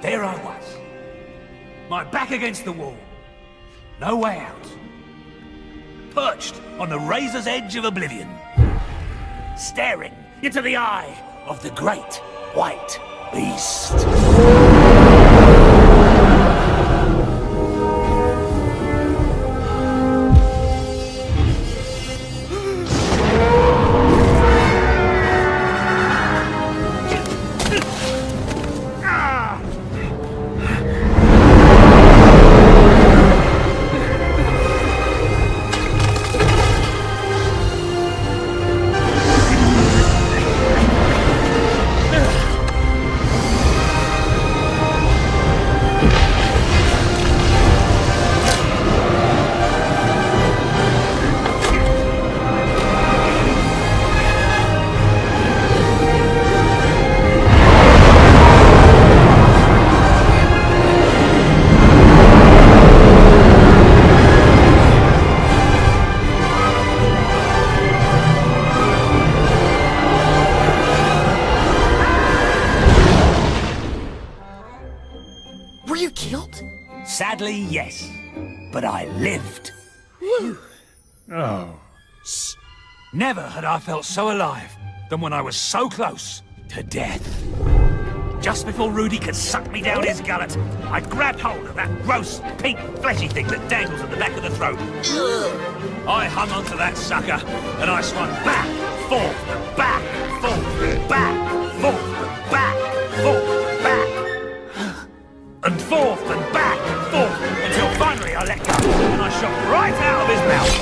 there I was. My back against the wall. No way out. Perched on the razor's edge of oblivion. Staring into the eye of the great white beast. Were you killed? Sadly, yes. But I lived. Oh. Shh. Never had I felt so alive than when I was so close to death. Just before Rudy could suck me down his gullet, I'd grabbed hold of that gross, pink, fleshy thing that dangles at the back of the throat. I hung onto that sucker, and I swung back, forth, back, forth, back, forth, back, forth, back. And forth and back and forth until finally I let go and I shot right out of his mouth.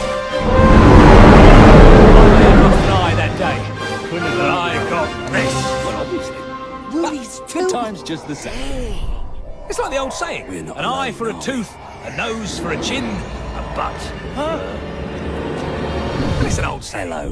I may have lost an eye that day, but I got this. Well, obviously. Rudy's Good time's just the same. It's like the old saying, an eye for a tooth, a nose for a chin, a butt. Huh? It's an old saying. Hello.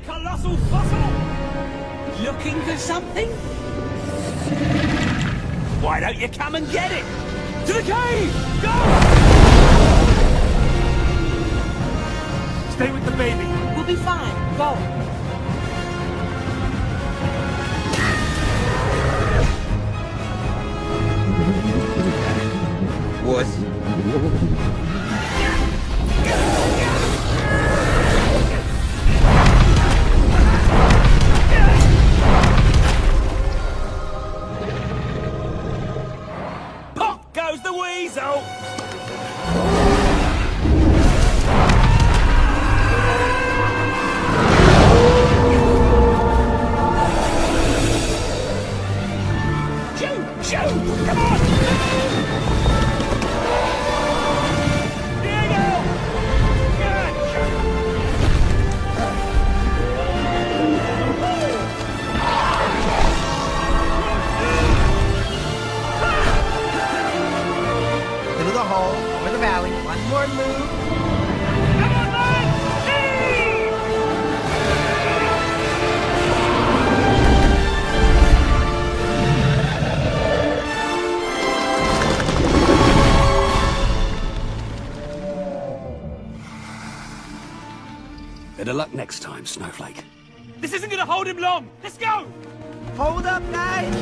Colossal fossil! Looking for something? Why don't you come and get it? To the cave! Go! Stay with the baby. We'll be fine. Go. What? Goes the weasel! Shoot! Shoot! Come on! Diego! Into the hole, over the valley. One more move. Come on, lads! Better luck next time, Snowflake. This isn't gonna hold him long! Let's go! Hold up, guys!